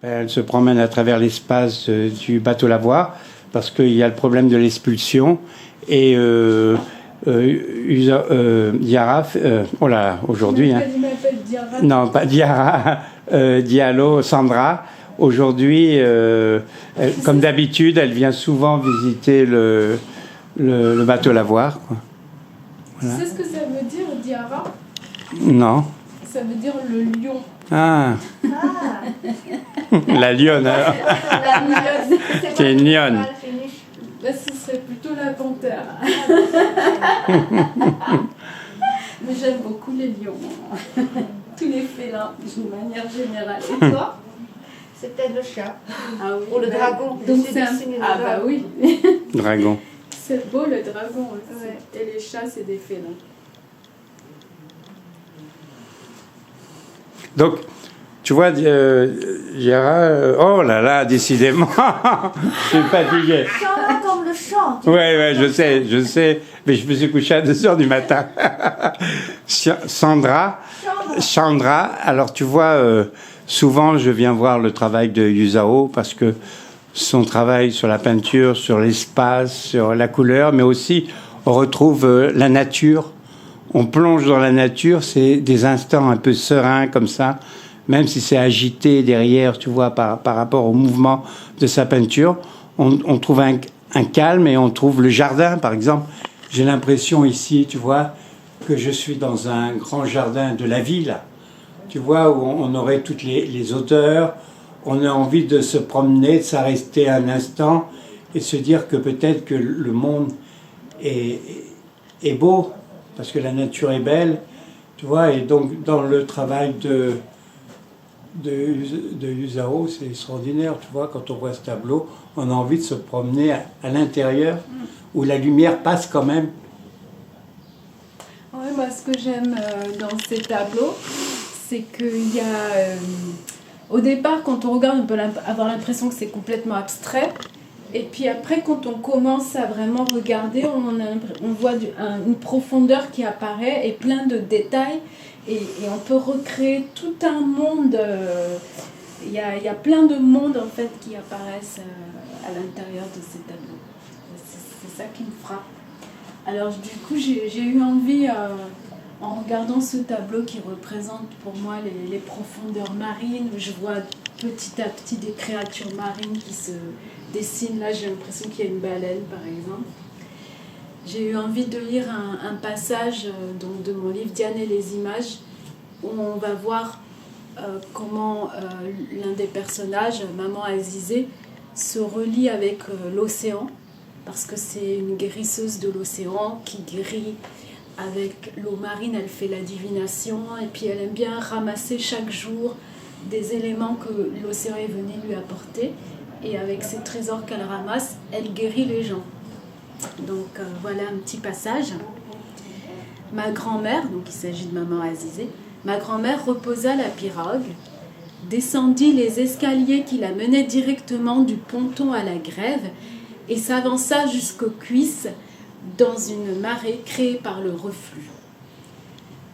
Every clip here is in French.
Elle se promène à travers l'espace du bateau lavoir parce qu'il y a le problème de l'expulsion. Et Diarra, oh là, aujourd'hui... Elle m'appelle Diarra. Non, pas Diarra, Diallo, Sandra. Aujourd'hui, comme d'habitude, elle vient souvent visiter le bateau lavoir, quoi. Voilà. Tu sais ce que ça veut dire, Diarra? Non. Ça veut dire le lion. Ah. La lionne, alors. La lionne. C'est une lionne. Là, ce serait plutôt la panthère. Mais j'aime beaucoup les lions. Tous les félins, d'une manière générale. Et toi? C'est peut-être le chat. Ah oui. Ou le dragon. Donc c'est un... Ah bah oui. Dragon. C'est beau le dragon aussi. Ouais. Et les chats, c'est des félins. Donc, tu vois, Diarra, oh là là, décidément, je suis fatigué. Chant comme le chant. Ouais, je sais, mais je me suis couché à 2h du matin. Chandra, alors tu vois, souvent je viens voir le travail de Yuzao parce que son travail sur la peinture, sur l'espace, sur la couleur, mais aussi on retrouve la nature. On plonge dans la nature, c'est des instants un peu sereins comme ça, même si c'est agité derrière, tu vois, par rapport au mouvement de sa peinture. On trouve un calme et on trouve le jardin, par exemple. J'ai l'impression ici, tu vois, que je suis dans un grand jardin de la ville, tu vois, où on aurait toutes les odeurs. On a envie de se promener, de s'arrêter un instant et de se dire que peut-être que le monde est beau, parce que la nature est belle, tu vois. Et donc, dans le travail de Yuzao, c'est extraordinaire, tu vois, quand on voit ce tableau, on a envie de se promener à l'intérieur, où la lumière passe quand même. Ouais, moi, ce que j'aime dans ces tableaux, c'est qu'il y a... au départ, quand on regarde, on peut avoir l'impression que c'est complètement abstrait. Et puis après, quand on commence à vraiment regarder, on voit une profondeur qui apparaît et plein de détails. Et on peut recréer tout un monde. Il y a plein de mondes en fait qui apparaissent à l'intérieur de ces tableaux. C'est ça qui me frappe. Alors du coup, j'ai eu envie, en regardant ce tableau qui représente pour moi les profondeurs marines, où je vois petit à petit des créatures marines qui se dessinent. Là, j'ai l'impression qu'il y a une baleine, par exemple. J'ai eu envie de lire un passage donc, de mon livre Diane et les images, où on va voir comment l'un des personnages, Maman Azizé, se relie avec l'océan, parce que c'est une guérisseuse de l'océan qui guérit avec l'eau marine. Elle fait la divination et puis elle aime bien ramasser chaque jour des éléments que l'océan est venu lui apporter, et avec ces trésors qu'elle ramasse, elle guérit les gens. Donc voilà un petit passage. Ma grand-mère, donc il s'agit de Maman Azizé, ma grand-mère reposa la pirogue, descendit les escaliers qui la menaient directement du ponton à la grève et s'avança jusqu'aux cuisses dans une marée créée par le reflux.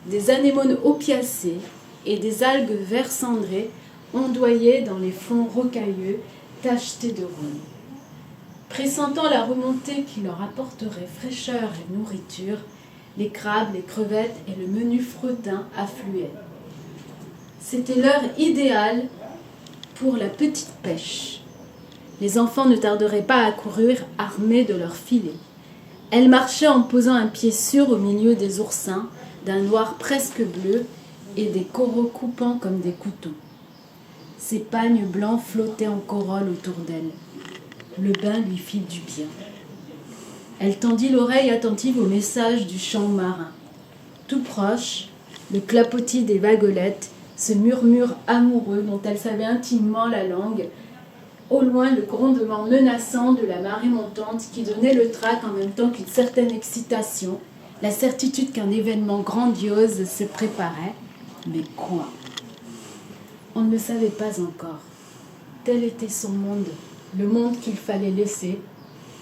Des anémones opiacées et des algues vert cendré ondoyaient dans les fonds rocailleux tachetés de rouille. Pressentant la remontée qui leur apporterait fraîcheur et nourriture, les crabes, les crevettes et le menu fretin affluaient. C'était l'heure idéale pour la petite pêche. Les enfants ne tarderaient pas à accourir armés de leurs filets. Elle marchait en posant un pied sûr au milieu des oursins, d'un noir presque bleu et des coraux coupants comme des couteaux. Ses pagnes blancs flottaient en corolle autour d'elle. Le bain lui fit du bien. Elle tendit l'oreille attentive au message du chant marin. Tout proche, le clapotis des vaguelettes, ce murmure amoureux dont elle savait intimement la langue. Au loin, le grondement menaçant de la marée montante qui donnait le trac en même temps qu'une certaine excitation, la certitude qu'un événement grandiose se préparait. Mais quoi? On ne le savait pas encore. Tel était son monde, le monde qu'il fallait laisser.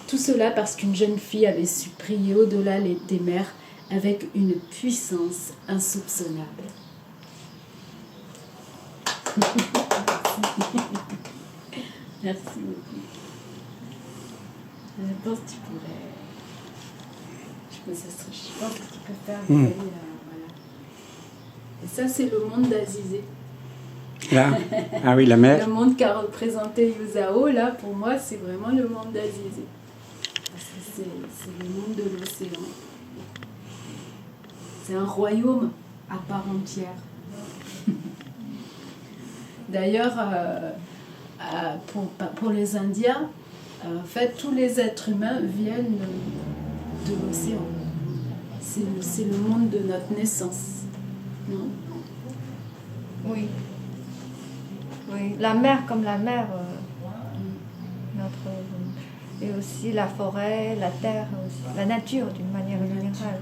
Tout cela parce qu'une jeune fille avait su prier au-delà des mers avec une puissance insoupçonnable. Merci beaucoup. Je pense que tu pourrais. Je pense que tu peux faire. Voilà. Et ça, c'est le monde d'Azizé. Là. Ah oui, la mer. Le monde qu'a représenté Yuzao, là, pour moi, c'est vraiment le monde d'Azizé. Parce que c'est le monde de l'océan. C'est un royaume à part entière. D'ailleurs, pour les Indiens, en fait, tous les êtres humains viennent de l'océan. C'est le monde de notre naissance. Non ? Oui. Oui, la mer comme la mer, et aussi la forêt, la terre, aussi, la nature d'une manière générale.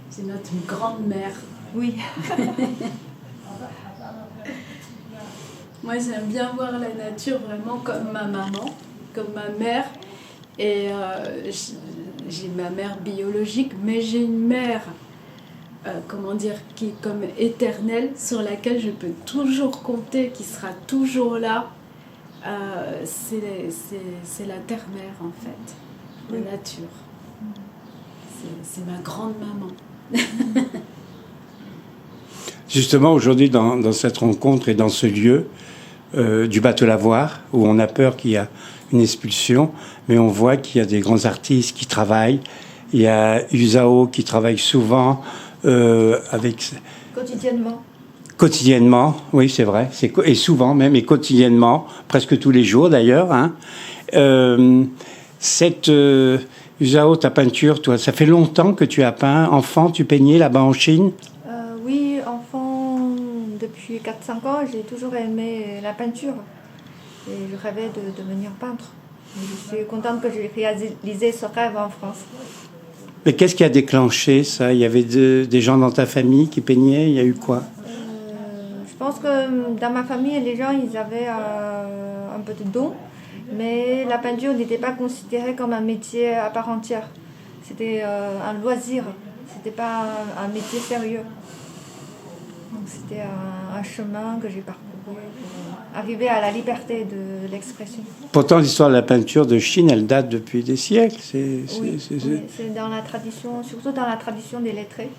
C'est notre grande mère. Oui. Moi, j'aime bien voir la nature vraiment comme ma maman, comme ma mère. Et j'ai ma mère biologique, mais j'ai une mère, qui est comme éternelle, sur laquelle je peux toujours compter, qui sera toujours là. C'est la terre-mère, en fait, la nature. C'est ma grande maman. Justement, aujourd'hui, dans cette rencontre et dans ce lieu du bateau Lavoir, où on a peur qu'il y a une expulsion, mais on voit qu'il y a des grands artistes qui travaillent. Il y a Yuzao qui travaille souvent avec... Quotidiennement, oui, c'est vrai. Et souvent même, et quotidiennement, presque tous les jours d'ailleurs. Hein. Yuzao, ta peinture, toi, ça fait longtemps que tu as peint. Enfant, tu peignais là-bas en Chine ? Oui, enfant, depuis 4-5 ans, j'ai toujours aimé la peinture. Et je rêvais de devenir peintre. Et je suis contente que j'ai réalisé ce rêve en France. Mais qu'est-ce qui a déclenché ça ? Il y avait des gens dans ta famille qui peignaient ? Il y a eu quoi ? Je pense que dans ma famille, les gens ils avaient un peu de don. Mais la peinture n'était pas considérée comme un métier à part entière. C'était un loisir. C'était pas un métier sérieux. Donc c'était un chemin que j'ai parcouru pour arriver à la liberté de l'expression. Pourtant, l'histoire de la peinture de Chine, elle date depuis des siècles. Oui, c'est dans la tradition, surtout dans la tradition des lettrés.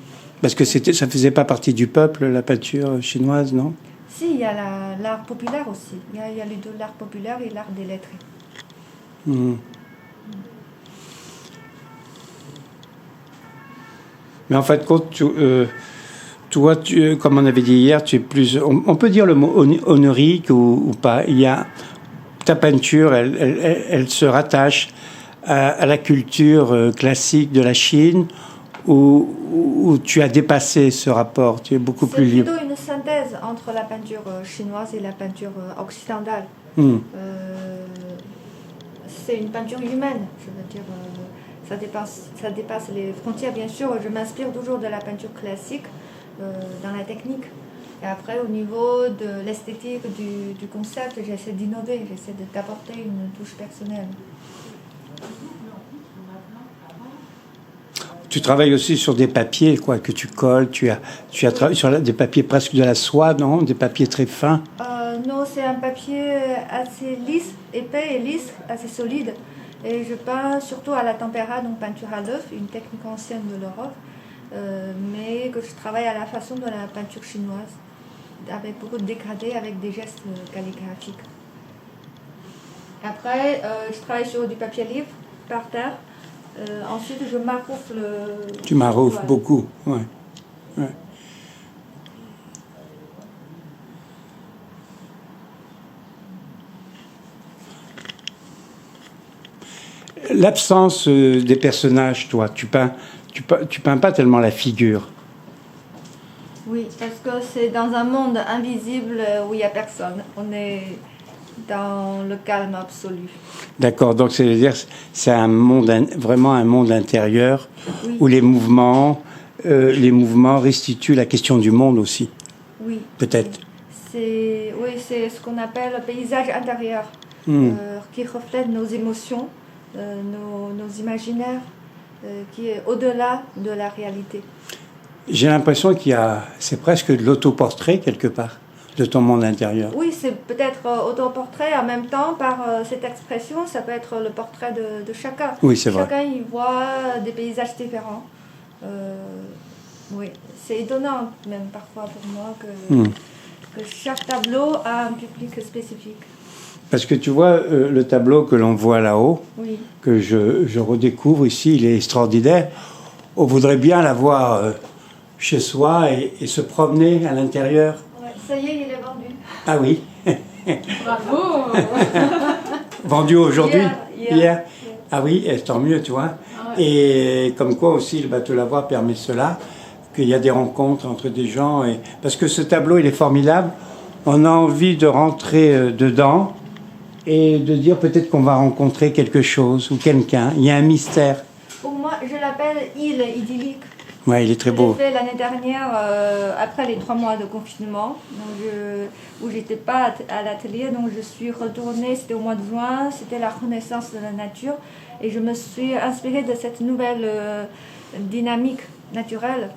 Parce que ça faisait pas partie du peuple, la peinture chinoise, non ? Si, il y a l'art populaire aussi. Il y a les deux, l'art populaire et l'art des lettrés. Mmh. Mais en fait, toi, comme on avait dit hier, tu es plus... On peut dire le mot honorique ou pas. Ta peinture, elle se rattache à la culture classique de la Chine, où tu as dépassé ce rapport, tu es beaucoup plus libre. C'est plutôt une synthèse entre la peinture chinoise et la peinture occidentale. C'est une peinture humaine, je veux dire, ça dépasse les frontières. Bien sûr, je m'inspire toujours de la peinture classique dans la technique. Et après, au niveau de l'esthétique, du concept, j'essaie d'innover, j'essaie d'apporter une touche personnelle. Tu travailles aussi sur des papiers, quoi, que tu colles. Tu as travaillé sur des papiers presque de la soie, non ? Des papiers très fins. Non, c'est un papier assez lisse, épais et lisse, assez solide. Et je peins surtout à la tempéra, donc peinture à l'œuf, une technique ancienne de l'Europe, mais que je travaille à la façon de la peinture chinoise, avec beaucoup de dégradés, avec des gestes calligraphiques. Après, je travaille sur du papier livre, par terre. Ensuite, je maroufle. Tu maroufles beaucoup, ouais. L'absence des personnages, toi, tu peins pas tellement la figure. Oui, parce que c'est dans un monde invisible où il n'y a personne. On est dans le calme absolu. D'accord, donc c'est-à-dire c'est un monde, vraiment un monde intérieur, oui, où les mouvements restituent la question du monde aussi. Oui. Peut-être. C'est ce qu'on appelle le paysage intérieur, qui reflète nos émotions, nos imaginaires, qui est au-delà de la réalité. J'ai l'impression c'est presque de l'autoportrait quelque part. de ton monde intérieur. Oui, c'est peut-être autoportrait, en même temps, par cette expression, ça peut être le portrait de chacun. Oui, c'est vrai. Chacun y voit des paysages différents. Oui, c'est étonnant, même parfois pour moi, que chaque tableau a un public spécifique. Parce que tu vois, le tableau que l'on voit là-haut, Oui. que je redécouvre ici, il est extraordinaire. On voudrait bien l'avoir chez soi et se promener à l'intérieur. Ouais, ça y est, il est vendu. Ah oui. Bravo. Vendu aujourd'hui. Hier. Ah oui, et tant mieux, tu vois. Et comme quoi aussi, le bateau Lavoir permet cela, qu'il y a des rencontres entre des gens. Parce que ce tableau, il est formidable. On a envie de rentrer dedans et de dire peut-être qu'on va rencontrer quelque chose ou quelqu'un. Il y a un mystère. Pour moi, je l'appelle île idyllique. Ouais, il est très Je beau. l'ai fait l'année dernière, après les 3 mois de confinement, donc où j'étais pas à l'atelier, donc je suis retournée, c'était au mois de juin, c'était la renaissance de la nature, et je me suis inspirée de cette nouvelle dynamique naturelle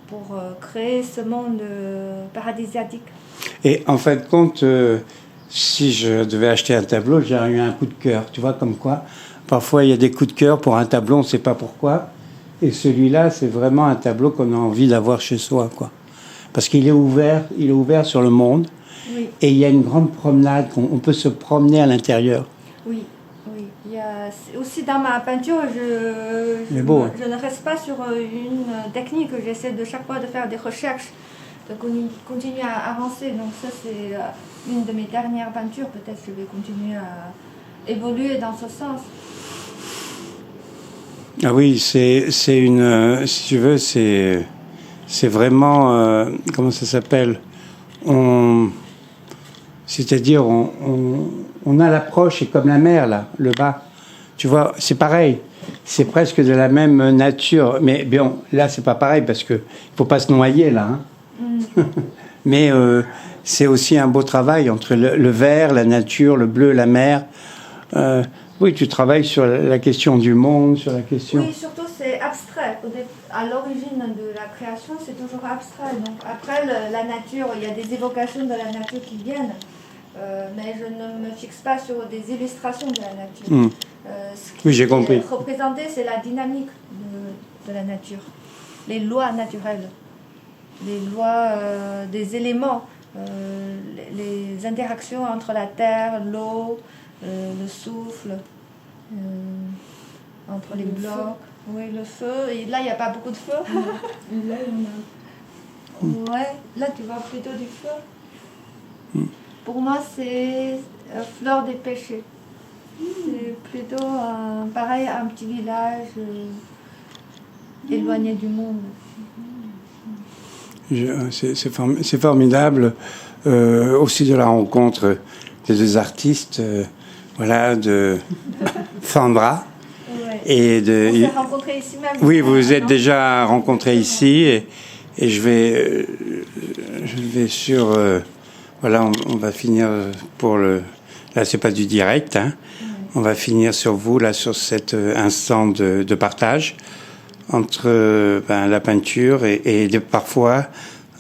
pour créer ce monde paradisiaque. Et en fin de compte, si je devais acheter un tableau, j'aurais eu un coup de cœur. Tu vois, comme quoi, parfois il y a des coups de cœur pour un tableau, on ne sait pas pourquoi. Et celui-là, c'est vraiment un tableau qu'on a envie d'avoir chez soi, quoi. Parce qu'il est ouvert sur le monde. Oui. Et il y a une grande promenade, on peut se promener à l'intérieur. Oui, oui. Il y a, aussi dans ma peinture, Il est beau, hein. je ne reste pas sur une technique, j'essaie de chaque fois de faire des recherches, de continuer à avancer. Donc ça, c'est une de mes dernières peintures, peut-être que je vais continuer à évoluer dans ce sens. Ah oui, c'est une, si tu veux, c'est vraiment, comment ça s'appelle, c'est-à-dire on a l'approche, et comme la mer là, le bas, tu vois, c'est pareil, c'est presque de la même nature, mais bon, là c'est pas pareil parce que faut pas se noyer là, hein. Mais c'est aussi un beau travail entre le vert, la nature, le bleu, la mer. Oui, tu travailles sur la question du monde, sur la question... Oui, surtout c'est abstrait. À l'origine de la création, c'est toujours abstrait. Donc après, la nature, il y a des évocations de la nature qui viennent, mais je ne me fixe pas sur des illustrations de la nature. Oui, j'ai compris. Ce qui est représenté, c'est la dynamique de la nature, les lois naturelles, les lois des éléments, les interactions entre la terre, l'eau, le souffle, entre les blocs. Feu. Oui, le feu. Et là, il n'y a pas beaucoup de feu. Là, il y en a. Ouais, là, tu vois plutôt du feu. Pour moi, c'est Fleur des Pêchés. C'est plutôt, pareil, un petit village éloigné du monde. C'est formidable. Aussi de la rencontre des deux artistes, voilà, de Sandra. Ouais. Et de... On s'est rencontrés ici même. Oui, vous vous êtes déjà rencontrés ici et je vais sur... voilà, on va finir pour le... Là, c'est pas du direct, hein. On va finir sur vous, là, sur cet instant de partage entre la peinture et parfois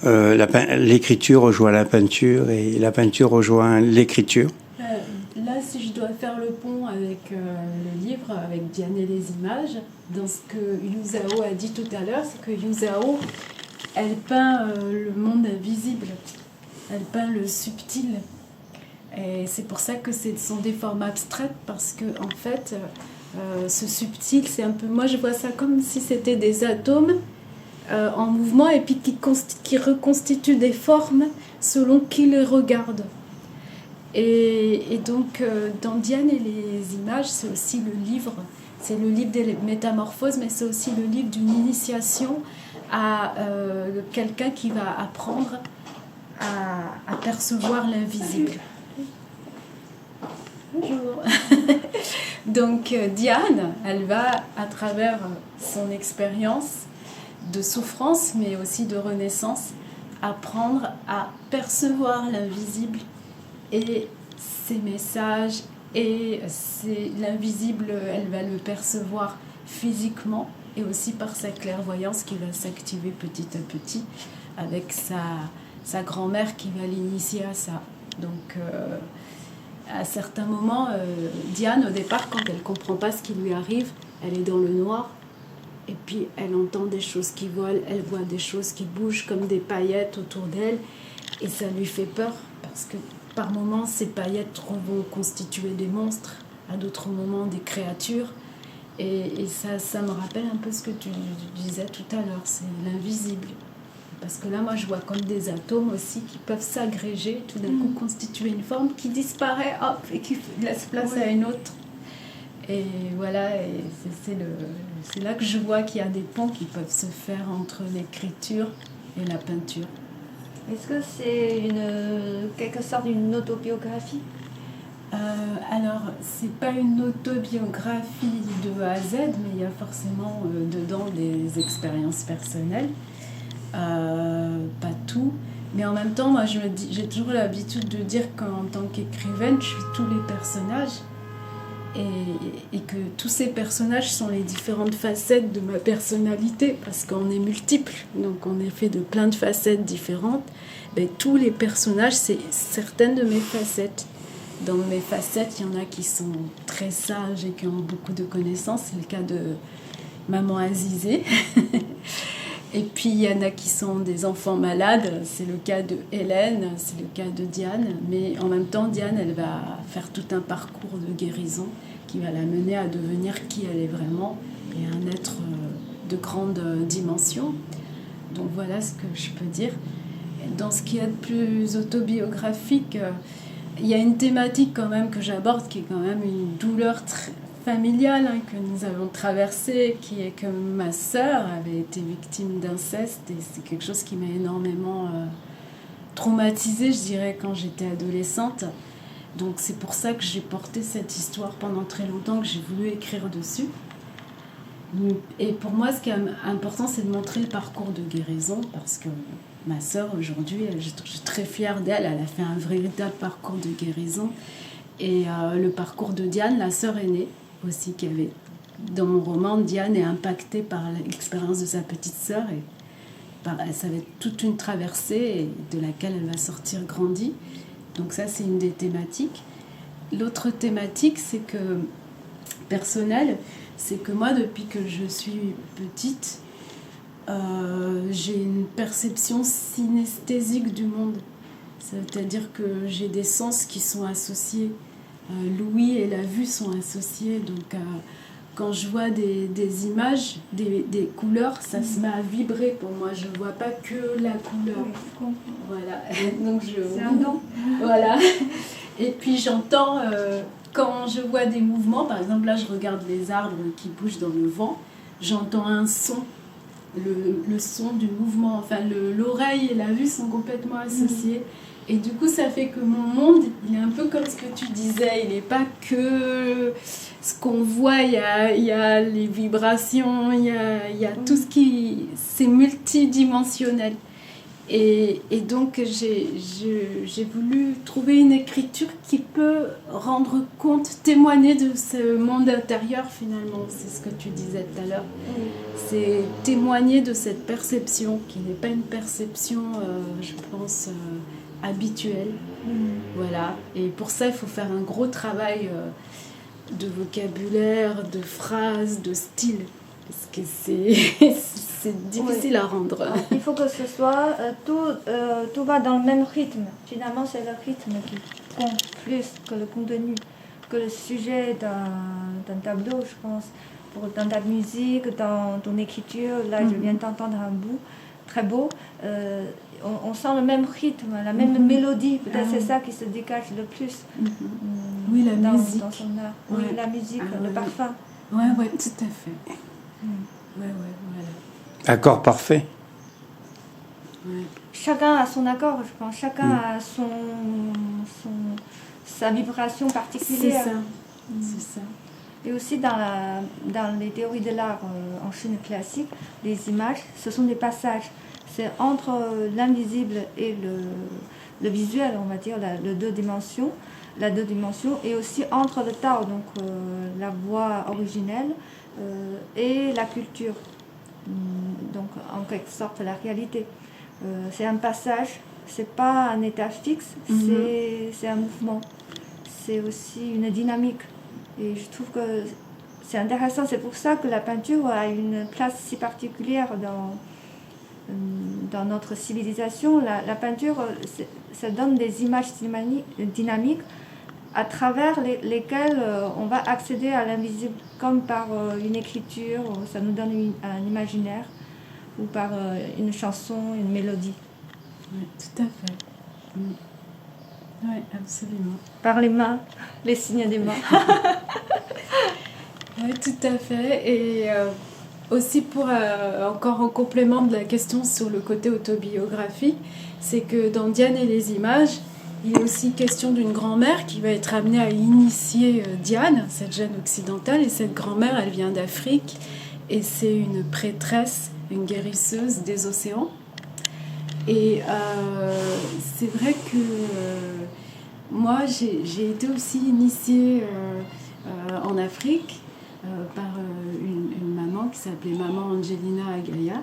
l'écriture rejoint la peinture et la peinture rejoint l'écriture. Là, si je dois faire le pont avec le livre, avec Diane et les images, dans ce que Yu Zhao a dit tout à l'heure, c'est que Yu Zhao, elle peint le monde invisible, elle peint le subtil. Et c'est pour ça que ce sont des formes abstraites, parce que en fait, ce subtil, c'est un peu... Moi, je vois ça comme si c'était des atomes en mouvement et puis qui reconstituent des formes selon qui les regarde. Et donc, dans Diane et les images, c'est aussi le livre des métamorphoses, mais c'est aussi le livre d'une initiation à quelqu'un qui va apprendre à percevoir l'invisible. Bonjour. Donc Diane, elle va, à travers son expérience de souffrance, mais aussi de renaissance, apprendre à percevoir l'invisible et ses messages. Et l'invisible, elle va le percevoir physiquement et aussi par sa clairvoyance qui va s'activer petit à petit avec sa grand-mère qui va l'initier à ça. Donc, à certains moments, Diane, au départ, quand elle ne comprend pas ce qui lui arrive, elle est dans le noir. Et puis, elle entend des choses qui volent, elle voit des choses qui bougent comme des paillettes autour d'elle. Et ça lui fait peur, parce que par moments, ces paillettes vont constituer des monstres, à d'autres moments, des créatures. Et ça me rappelle un peu ce que tu disais tout à l'heure, c'est l'invisible. Parce que là, moi, je vois comme des atomes aussi qui peuvent s'agréger, tout d'un coup constituer une forme qui disparaît, hop, et qui laisse place à une autre. Et voilà, et c'est là que je vois qu'il y a des ponts qui peuvent se faire entre l'écriture et la peinture. Est-ce que c'est quelque sorte d'une autobiographie? Alors, c'est pas une autobiographie de A à Z, mais il y a forcément dedans des expériences personnelles. Pas tout, mais en même temps, moi, j'ai toujours l'habitude de dire qu'en tant qu'écrivaine, je suis tous les personnages et que tous ces personnages sont les différentes facettes de ma personnalité, parce qu'on est multiples, donc on est fait de plein de facettes différentes. Ben, tous les personnages, c'est certaines de mes facettes. Dans mes facettes, il y en a qui sont très sages et qui ont beaucoup de connaissances. C'est le cas de Maman Azizé. Et puis, il y en a qui sont des enfants malades. C'est le cas de Hélène, c'est le cas de Diane. Mais en même temps, Diane, elle va faire tout un parcours de guérison qui va la mener à devenir qui elle est vraiment et un être de grande dimension. Donc, voilà ce que je peux dire. Dans ce qui est de plus autobiographique, il y a une thématique quand même que j'aborde qui est quand même une douleur familiale que nous avons traversée, qui est que ma sœur avait été victime d'inceste et c'est quelque chose qui m'a énormément traumatisée, je dirais, quand j'étais adolescente. Donc c'est pour ça que j'ai porté cette histoire pendant très longtemps, que j'ai voulu écrire dessus. Et pour moi, ce qui est important, c'est de montrer le parcours de guérison, parce que ma sœur, aujourd'hui, je suis très fière d'elle, elle a fait un véritable parcours de guérison. Et le parcours de Diane, la sœur aînée, aussi, qui avait, dans mon roman, Diane est impactée par l'expérience de sa petite sœur, et ça va être toute une traversée de laquelle elle va sortir grandie. Donc ça, c'est une des thématiques. L'autre thématique, c'est que, personnelle, c'est que moi, depuis que je suis petite, j'ai une perception synesthésique du monde. C'est-à-dire que j'ai des sens qui sont associés. L'ouïe et la vue sont associés. Donc, quand je vois des images, des couleurs, ça se met à vibrer pour moi. Je ne vois pas que la couleur. Voilà. Donc, c'est un don. Voilà. Et puis, j'entends... quand je vois des mouvements, par exemple, là, je regarde les arbres qui bougent dans le vent, j'entends un son. Le son du mouvement, enfin l'oreille et la vue sont complètement associées. Et du coup, ça fait que mon monde, il est un peu comme ce que tu disais, il n'est pas que ce qu'on voit, il y a les vibrations, il y a tout ce qui... c'est multidimensionnel. Et donc, j'ai voulu trouver une écriture qui peut rendre compte, témoigner de ce monde intérieur, finalement. C'est ce que tu disais tout à l'heure. C'est témoigner de cette perception, qui n'est pas une perception, je pense, habituelle. Voilà. Et pour ça, il faut faire un gros travail de vocabulaire, de phrases, de style. Parce que c'est difficile à rendre. Il faut que ce soit, tout va dans le même rythme. Finalement, c'est le rythme qui compte plus que le contenu, que le sujet d'un tableau, je pense. Dans ta musique, dans ton écriture, là, je viens d'entendre un bout très beau. On sent le même rythme, la même mélodie. Peut-être c'est ça qui se dégage le plus. Oui, la musique. Dans son art. Oui, la musique, le parfum. Oui, tout à fait. Ouais, voilà. Accord parfait. Ouais. Chacun a son accord, je pense. Chacun a sa vibration particulière. C'est ça. Et aussi dans les théories de l'art en Chine classique, les images, ce sont des passages. C'est entre l'invisible et le visuel, on va dire, la deux dimensions, et aussi entre le Tao, donc la voix originelle, et la culture, donc en quelque sorte la réalité. C'est un passage c'est pas un état fixe, c'est un mouvement. C'est aussi une dynamique. Et je trouve que c'est intéressant. C'est pour ça que la peinture a une place si particulière dans notre civilisation. La peinture, ça donne des images dynamiques à travers lesquelles on va accéder à l'invisible, comme par une écriture, ça nous donne un imaginaire, ou par une chanson, une mélodie. Oui, tout à fait. Oui, absolument. Par les mains, les signes des mains. Oui, tout à fait. Et aussi pour encore en complément de la question sur le côté autobiographique, c'est que dans Diane et les images, il est aussi question d'une grand-mère qui va être amenée à initier Diane, cette jeune occidentale. Et cette grand-mère, elle vient d'Afrique et c'est une prêtresse, une guérisseuse des océans. Et c'est vrai que moi, j'ai été aussi initiée en Afrique par une maman qui s'appelait Maman Angelina Agaya,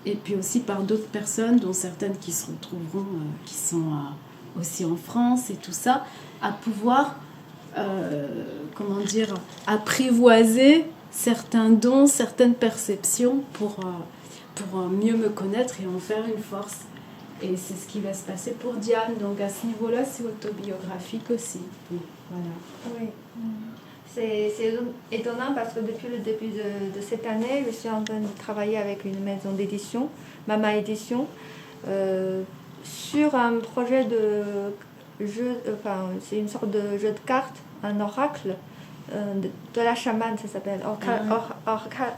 et puis aussi par d'autres personnes, dont certaines qui se retrouveront, qui sont aussi en France et tout ça, à pouvoir, apprivoiser certains dons, certaines perceptions pour mieux me connaître et en faire une force. Et c'est ce qui va se passer pour Diane. Donc à ce niveau-là, c'est autobiographique aussi. Oui, voilà. Oui. C'est étonnant parce que depuis le début de cette année, je suis en train de travailler avec une maison d'édition, Mama Édition, sur un projet de jeu, c'est une sorte de jeu de cartes, un oracle de la chamane, ça s'appelle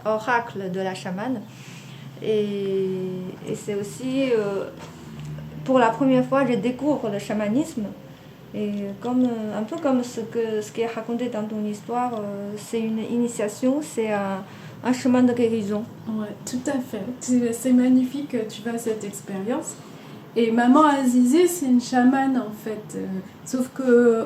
oracle de la chamane. Et c'est aussi, pour la première fois, je découvre le chamanisme. Et un peu comme ce qui est raconté dans ton histoire, c'est une initiation, c'est un chemin de guérison. Ouais, tout à fait. C'est magnifique que tu fasses cette expérience. Et Maman Azizé, c'est une chamane en fait. Sauf que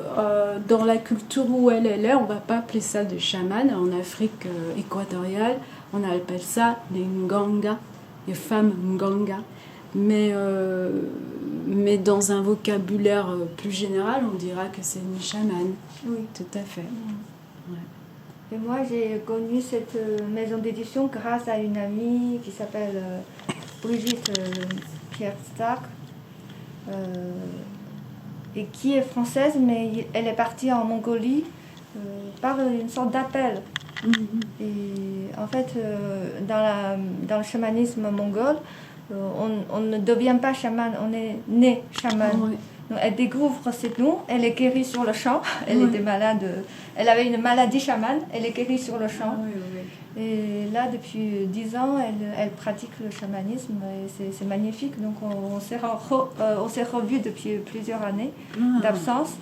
dans la culture où elle est, on ne va pas appeler ça de chamane. En Afrique équatoriale, on appelle ça les Nganga, les femmes Nganga. Mais dans un vocabulaire plus général, on dira que c'est une chamane. Oui. Tout à fait. Et moi, j'ai connu cette maison d'édition grâce à une amie qui s'appelle Brigitte Pierre-Stark, et qui est française, mais elle est partie en Mongolie par une sorte d'appel. Et en fait, dans le chamanisme mongol, on ne devient pas chaman, on est né chaman. Oui. Donc, elle découvre ses dons, elle est guérie sur le champ. Elle était malade, elle avait une maladie chamane, elle est guérie sur le champ. Et là, depuis 10 ans, elle pratique le chamanisme et c'est magnifique. Donc on s'est revus depuis plusieurs années d'absence.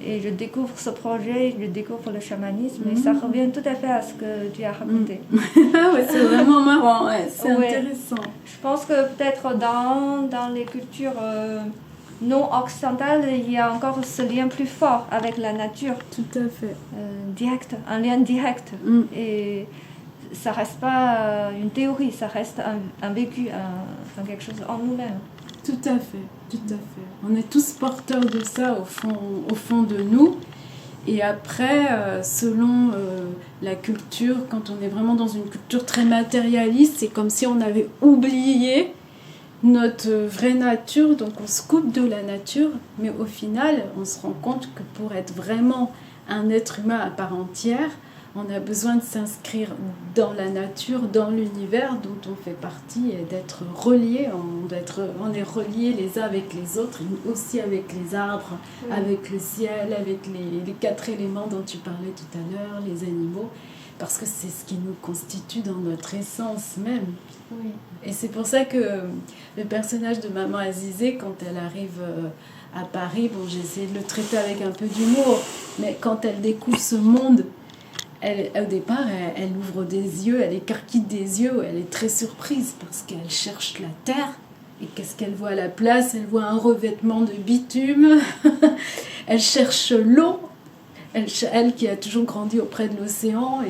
Et je découvre ce projet, je découvre le chamanisme, et ça revient tout à fait à ce que tu as raconté. Ouais, c'est vraiment marrant, c'est intéressant. Je pense que peut-être dans les cultures non occidentales, il y a encore ce lien plus fort avec la nature. Tout à fait. Direct, un lien direct. Et ça ne reste pas une théorie, ça reste un vécu, quelque chose en nous-mêmes. Tout à fait, tout à fait. On est tous porteurs de ça au fond de nous. Et après, selon la culture, quand on est vraiment dans une culture très matérialiste, c'est comme si on avait oublié notre vraie nature. Donc on se coupe de la nature, mais au final, on se rend compte que pour être vraiment un être humain à part entière, on a besoin de s'inscrire dans la nature, dans l'univers dont on fait partie et d'être reliés. On est reliés les uns avec les autres, et aussi avec les arbres, avec le ciel, avec les 4 éléments dont tu parlais tout à l'heure, les animaux, parce que c'est ce qui nous constitue dans notre essence même. Oui. Et c'est pour ça que le personnage de Maman Azizé, quand elle arrive à Paris, bon, j'ai essayé de le traiter avec un peu d'humour, mais quand elle découvre ce monde, au départ, elle ouvre des yeux, elle écarquille des yeux, elle est très surprise parce qu'elle cherche la terre. Et qu'est-ce qu'elle voit à la place? Elle voit un revêtement de bitume. Elle cherche l'eau. Elle qui a toujours grandi auprès de l'océan.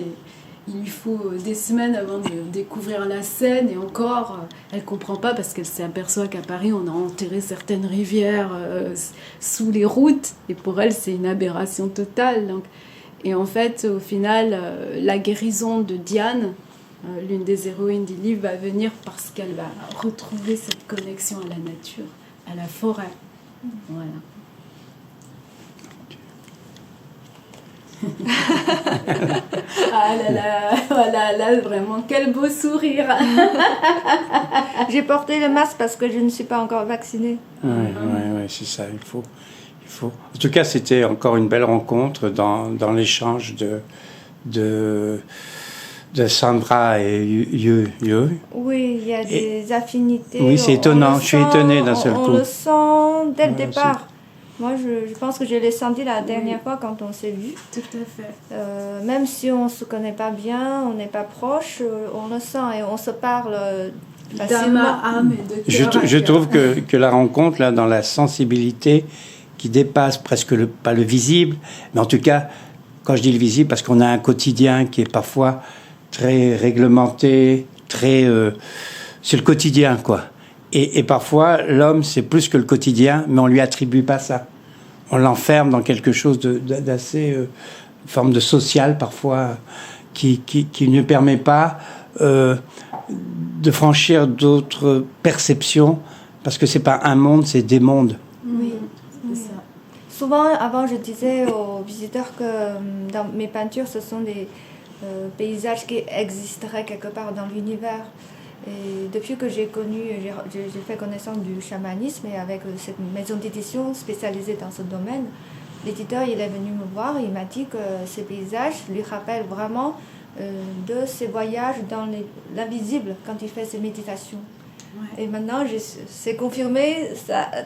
il lui faut des semaines avant de découvrir la Seine, et encore, elle comprend pas parce qu'elle s'aperçoit qu'à Paris, on a enterré certaines rivières sous les routes, et pour elle, c'est une aberration totale. Donc. Et en fait, au final, la guérison de Diane, l'une des héroïnes du livre, va venir parce qu'elle va retrouver cette connexion à la nature, à la forêt. Voilà. Ah là là, voilà, là vraiment, quel beau sourire. J'ai porté le masque parce que je ne suis pas encore vaccinée. Ouais, c'est ça, il faut. En tout cas, c'était encore une belle rencontre dans l'échange de Sandra et Yu. Oui, il y a des affinités. Oui, c'est étonnant, je suis étonné d'un seul coup. On le sent dès le départ. Moi, je pense que je l'ai senti la dernière fois quand on s'est vu. Tout à fait. Même si on ne se connaît pas bien, on n'est pas proche, on le sent et on se parle facilement. D'âme à âme et de cœur à cœur. Je trouve que la rencontre, là, dans la sensibilité qui dépasse presque pas le visible, mais en tout cas, quand je dis le visible, parce qu'on a un quotidien qui est parfois très réglementé, c'est le quotidien, quoi. Et parfois, l'homme, c'est plus que le quotidien, mais on lui attribue pas ça. On l'enferme dans quelque chose d'assez forme de social, parfois, qui ne permet pas de franchir d'autres perceptions, parce que c'est pas un monde, c'est des mondes. Oui, c'est ça. Souvent, avant, je disais aux visiteurs que dans mes peintures, ce sont des paysages qui existeraient quelque part dans l'univers. Et depuis que j'ai fait connaissance du chamanisme et avec cette maison d'édition spécialisée dans ce domaine, l'éditeur il est venu me voir et il m'a dit que ces paysages lui rappellent vraiment de ses voyages dans l'invisible quand il fait ses méditations. Ouais. Et maintenant, c'est confirmé,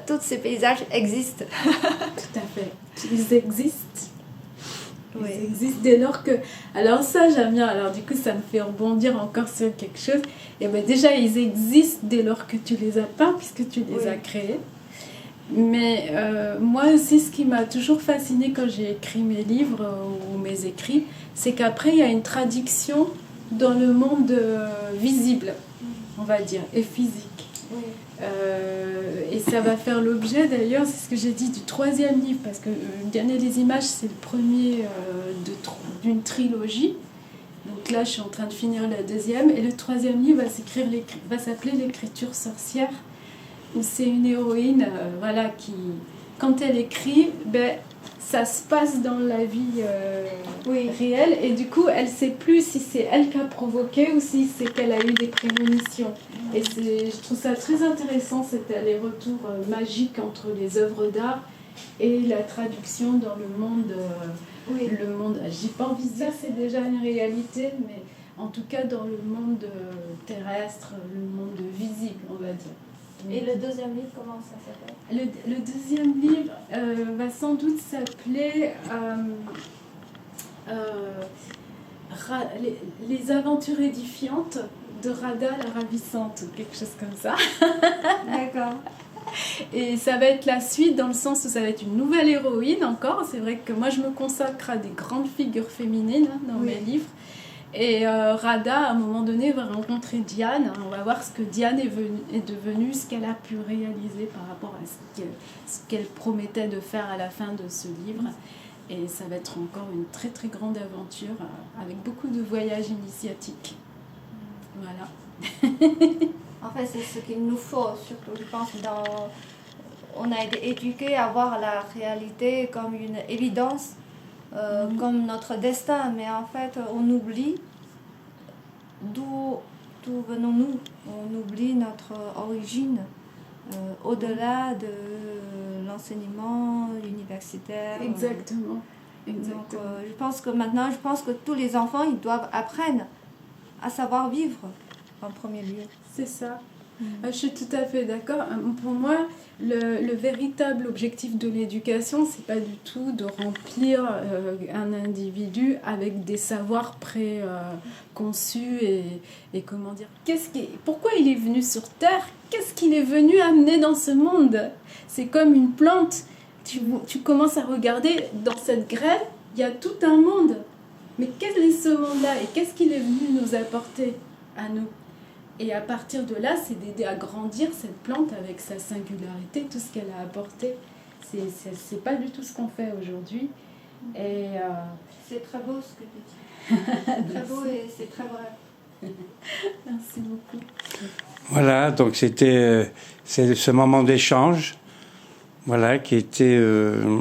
tous ces paysages existent. Tout à fait. Ils existent. Oui. Ils existent dès lors que... Alors ça, j'aime bien. Alors du coup, ça me fait rebondir encore sur quelque chose. Et ben déjà, ils existent dès lors que tu les as peints, puisque tu les as créés. Mais moi aussi, ce qui m'a toujours fascinée quand j'ai écrit mes livres ou mes écrits, c'est qu'après, il y a une traduction dans le monde visible, on va dire, et physique. Oui. Et ça va faire l'objet d'ailleurs, c'est ce que j'ai dit, du 3e livre, parce que Diane et les images, c'est le premier d'une trilogie. Donc là, je suis en train de finir la 2e, et le 3e livre va s'appeler L'écriture sorcière, où c'est une héroïne voilà, qui, quand elle écrit, ça se passe dans la vie réelle, et du coup, elle ne sait plus si c'est elle qui a provoqué ou si c'est qu'elle a eu des prémonitions. Et je trouve ça très intéressant, cet aller-retour magique entre les œuvres d'art et la traduction dans le monde. Le monde, j'ai pas envie de dire c'est déjà une réalité, mais en tout cas dans le monde terrestre, le monde visible, on va dire. Et le 2e livre, comment ça s'appelle ? Le 2e livre va sans doute s'appeler Les aventures édifiantes de Radha la ravissante, ou quelque chose comme ça. D'accord. Et ça va être la suite dans le sens où ça va être une nouvelle héroïne encore. C'est vrai que moi je me consacre à des grandes figures féminines dans mes livres. Et Radha, à un moment donné, va rencontrer Diane. On va voir ce que Diane est devenue, ce qu'elle a pu réaliser par rapport à ce qu'elle promettait de faire à la fin de ce livre. Et ça va être encore une très très grande aventure avec beaucoup de voyages initiatiques. Voilà. En fait, c'est ce qu'il nous faut, surtout, je pense, on a été éduqués à voir la réalité comme une évidence, comme notre destin, mais en fait, on oublie d'où venons-nous, on oublie notre origine, au-delà de l'enseignement universitaire. Exactement. Donc, je pense que tous les enfants, ils doivent apprendre à savoir vivre en premier lieu. C'est ça. Je suis tout à fait d'accord. Pour moi, le véritable objectif de l'éducation, c'est pas du tout de remplir un individu avec des savoirs préconçus et comment dire. Pourquoi il est venu sur Terre ? Qu'est-ce qu'il est venu amener dans ce monde ? C'est comme une plante. Tu commences à regarder dans cette graine, il y a tout un monde. mais quel est ce monde-là et qu'est-ce qu'il est venu nous apporter à nous? Et à partir de là, c'est d'aider à grandir cette plante avec sa singularité, tout ce qu'elle a apporté. C'est pas du tout ce qu'on fait aujourd'hui. Et c'est très beau ce que tu dis. Très beau et c'est très vrai. Merci beaucoup. Voilà, donc c'est ce moment d'échange, voilà, qui était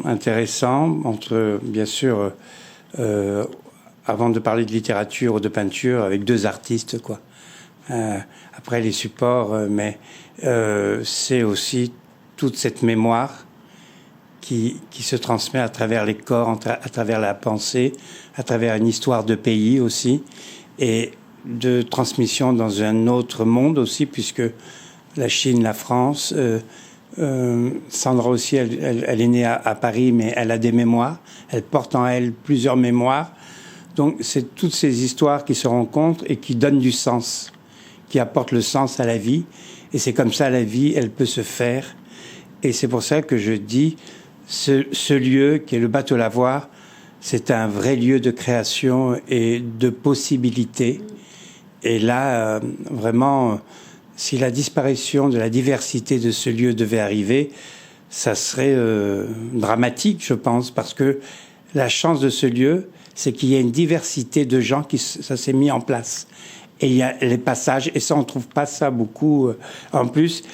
intéressant entre, bien sûr, avant de parler de littérature ou de peinture, avec deux artistes, quoi. Après les supports, mais c'est aussi toute cette mémoire qui se transmet à travers les corps, à travers la pensée, à travers une histoire de pays aussi, et de transmission dans un autre monde aussi, puisque la Chine, la France, Sandra aussi, elle est née à Paris, mais elle a des mémoires, elle porte en elle plusieurs mémoires, donc c'est toutes ces histoires qui se rencontrent et qui donnent du sens, qui apportent le sens à la vie, et c'est comme ça la vie, elle peut se faire, et c'est pour ça que je dis, ce lieu qui est le bateau Lavoir, c'est un vrai lieu de création et de possibilités. Et là, vraiment, si la disparition de la diversité de ce lieu devait arriver, ça serait dramatique, je pense, parce que la chance de ce lieu, c'est qu'il y a une diversité de gens ça s'est mis en place. Et il y a les passages, et ça, on trouve pas ça beaucoup. En plus,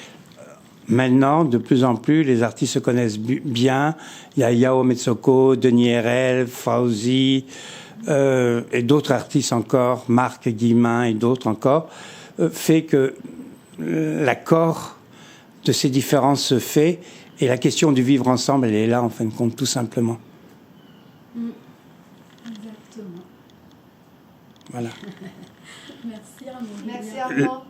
maintenant, de plus en plus, les artistes se connaissent bien. Il y a Yao Metsoko, Denis Herel, Fauzi, et d'autres artistes encore, Marc Guillemin et d'autres encore, fait que l'accord de ces différences se fait, et la question du vivre ensemble, elle est là, en fin de compte, tout simplement. Exactement. Voilà. Merci Armand. Merci Armand.